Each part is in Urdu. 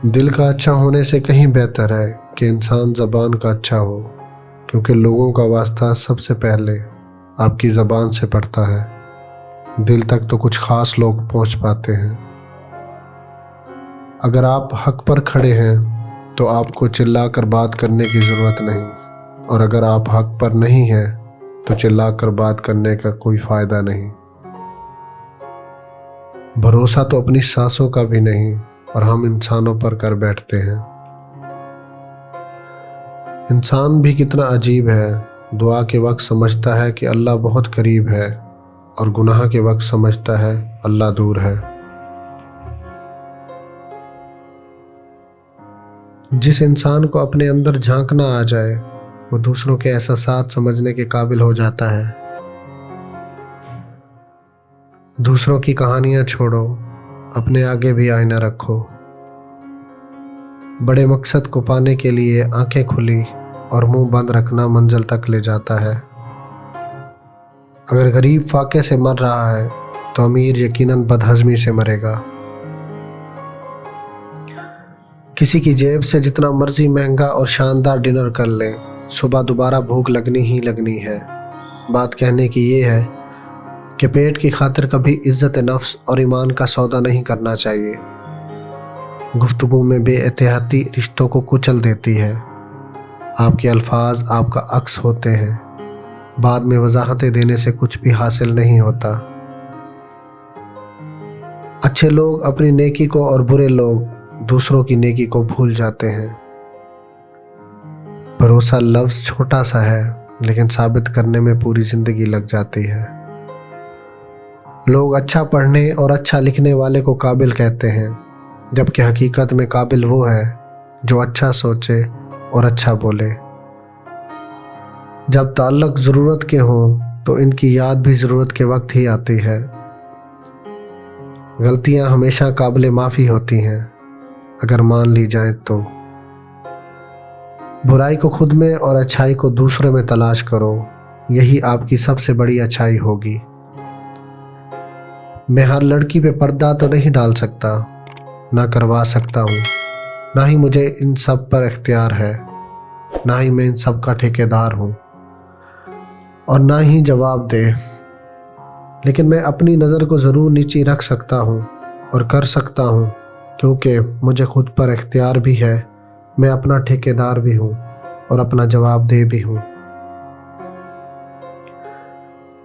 دل کا اچھا ہونے سے کہیں بہتر ہے کہ انسان زبان کا اچھا ہو، کیونکہ لوگوں کا واسطہ سب سے پہلے آپ کی زبان سے پڑتا ہے۔ دل تک تو کچھ خاص لوگ پہنچ پاتے ہیں۔ اگر آپ حق پر کھڑے ہیں تو آپ کو چلا کر بات کرنے کی ضرورت نہیں، اور اگر آپ حق پر نہیں ہیں تو چلا کر بات کرنے کا کوئی فائدہ نہیں۔ بھروسہ تو اپنی سانسوں کا بھی نہیں، اور ہم انسانوں پر کر بیٹھتے ہیں۔ انسان بھی کتنا عجیب ہے، دعا کے وقت سمجھتا ہے کہ اللہ بہت قریب ہے، اور گناہ کے وقت سمجھتا ہے اللہ دور ہے۔ جس انسان کو اپنے اندر جھانکنا آ جائے وہ دوسروں کے احساسات سمجھنے کے قابل ہو جاتا ہے۔ دوسروں کی کہانیاں چھوڑو، اپنے آگے بھی آئینہ رکھو۔ بڑے مقصد کو پانے کے لیے آنکھیں کھلی اور منہ بند رکھنا منزل تک لے جاتا ہے۔ اگر غریب فاقے سے مر رہا ہے تو امیر یقیناً بدہضمی سے مرے گا۔ کسی کی جیب سے جتنا مرضی مہنگا اور شاندار ڈنر کر لیں، صبح دوبارہ بھوک لگنی ہی لگنی ہے۔ بات کہنے کی یہ ہے کہ پیٹ کی خاطر کبھی عزت نفس اور ایمان کا سودا نہیں کرنا چاہیے۔ گفتگو میں بے احتیاطی رشتوں کو کچل دیتی ہے۔ آپ کے الفاظ آپ کا عکس ہوتے ہیں، بعد میں وضاحتیں دینے سے کچھ بھی حاصل نہیں ہوتا۔ اچھے لوگ اپنی نیکی کو اور برے لوگ دوسروں کی نیکی کو بھول جاتے ہیں۔ بھروسہ لفظ چھوٹا سا ہے، لیکن ثابت کرنے میں پوری زندگی لگ جاتی ہے۔ لوگ اچھا پڑھنے اور اچھا لکھنے والے کو قابل کہتے ہیں، جبکہ حقیقت میں قابل وہ ہے جو اچھا سوچے اور اچھا بولے۔ جب تعلق ضرورت کے ہوں تو ان کی یاد بھی ضرورت کے وقت ہی آتی ہے۔ غلطیاں ہمیشہ قابل معافی ہوتی ہیں اگر مان لی جائیں تو۔ برائی کو خود میں اور اچھائی کو دوسرے میں تلاش کرو، یہی آپ کی سب سے بڑی اچھائی ہوگی۔ میں ہر لڑکی پہ پردہ تو نہیں ڈال سکتا، نہ کروا سکتا ہوں، نہ ہی مجھے ان سب پر اختیار ہے، نہ ہی میں ان سب کا ٹھیکیدار ہوں، اور نہ ہی جواب دے۔ لیکن میں اپنی نظر کو ضرور نیچی رکھ سکتا ہوں اور کر سکتا ہوں، کیونکہ مجھے خود پر اختیار بھی ہے۔ میں اپنا ٹھیکیدار بھی ہوں اور اپنا جواب دہ بھی ہوں۔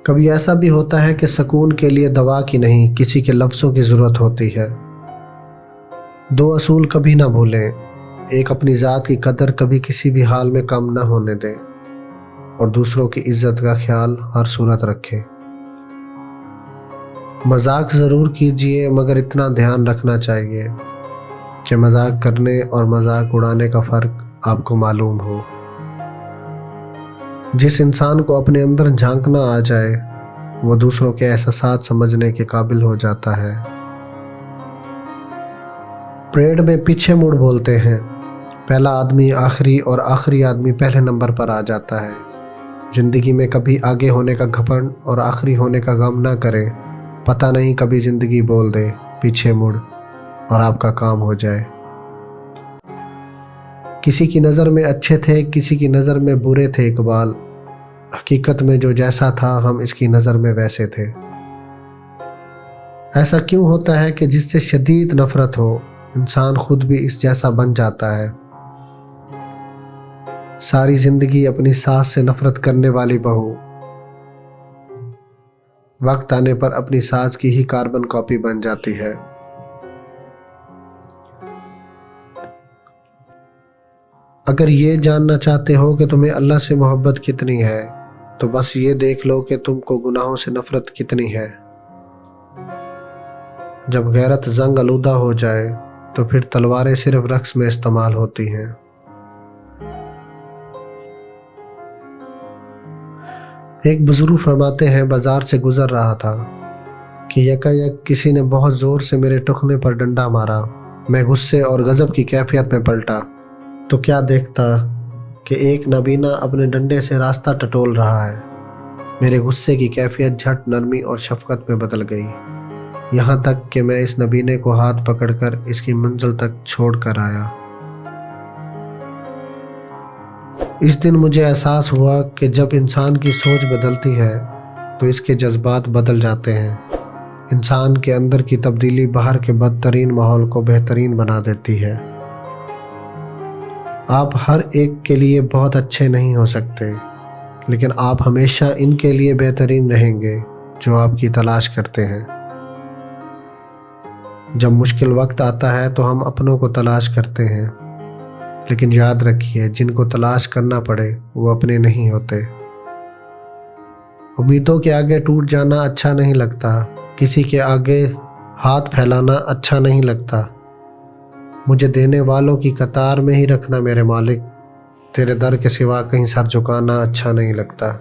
کبھی ایسا بھی ہوتا ہے کہ سکون کے لیے دوا کی نہیں، کسی کے لفظوں کی ضرورت ہوتی ہے۔ دو اصول کبھی نہ بھولیں، ایک اپنی ذات کی قدر کبھی کسی بھی حال میں کم نہ ہونے دیں، اور دوسروں کی عزت کا خیال ہر صورت رکھیں۔ مذاق ضرور کیجیے، مگر اتنا دھیان رکھنا چاہیے کہ مذاق کرنے اور مذاق اڑانے کا فرق آپ کو معلوم ہو۔ جس انسان کو اپنے اندر جھانکنا آ جائے وہ دوسروں کے احساسات سمجھنے کے قابل ہو جاتا ہے۔ پریڈ میں پیچھے مڑ بولتے ہیں، پہلا آدمی آخری اور آخری آدمی پہلے نمبر پر آ جاتا ہے۔ زندگی میں کبھی آگے ہونے کا گھمنڈ اور آخری ہونے کا غم نہ کریں، پتہ نہیں کبھی زندگی بول دے پیچھے مڑ اور آپ کا کام ہو جائے۔ کسی کی نظر میں اچھے تھے، کسی کی نظر میں برے تھے اقبال، حقیقت میں جو جیسا تھا ہم اس کی نظر میں ویسے تھے۔ ایسا کیوں ہوتا ہے کہ جس سے شدید نفرت ہو انسان خود بھی اس جیسا بن جاتا ہے؟ ساری زندگی اپنی ساس سے نفرت کرنے والی بہو وقت آنے پر اپنی ساس کی ہی کاربن کاپی بن جاتی ہے۔ اگر یہ جاننا چاہتے ہو کہ تمہیں اللہ سے محبت کتنی ہے تو بس یہ دیکھ لو کہ تم کو گناہوں سے نفرت کتنی ہے۔ جب غیرت زنگ آلودہ ہو جائے تو پھر تلواریں صرف رقص میں استعمال ہوتی ہیں۔ ایک بزرگ فرماتے ہیں، بازار سے گزر رہا تھا کہ یکایک کسی نے بہت زور سے میرے ٹخنے پر ڈنڈا مارا۔ میں غصے اور غضب کی کیفیت میں پلٹا تو کیا دیکھتا کہ ایک نابینا اپنے ڈنڈے سے راستہ ٹٹول رہا ہے۔ میرے غصے کی کیفیت جھٹ نرمی اور شفقت میں بدل گئی۔ یہاں تک کہ میں اس نبینے کو ہاتھ پکڑ کر اس کی منزل تک چھوڑ کر آیا۔ اس دن مجھے احساس ہوا کہ جب انسان کی سوچ بدلتی ہے تو اس کے جذبات بدل جاتے ہیں۔ انسان کے اندر کی تبدیلی باہر کے بدترین ماحول کو بہترین بنا دیتی ہے۔ آپ ہر ایک کے لیے بہت اچھے نہیں ہو سکتے، لیکن آپ ہمیشہ ان کے لیے بہترین رہیں گے جو آپ کی تلاش کرتے ہیں۔ جب مشکل وقت آتا ہے تو ہم اپنوں کو تلاش کرتے ہیں، لیکن یاد رکھیے جن کو تلاش کرنا پڑے وہ اپنے نہیں ہوتے۔ امیدوں کے آگے ٹوٹ جانا اچھا نہیں لگتا، کسی کے آگے ہاتھ پھیلانا اچھا نہیں لگتا۔ مجھے دینے والوں کی قطار میں ہی رکھنا میرے مالک، تیرے در کے سوا کہیں سر جھکانا اچھا نہیں لگتا۔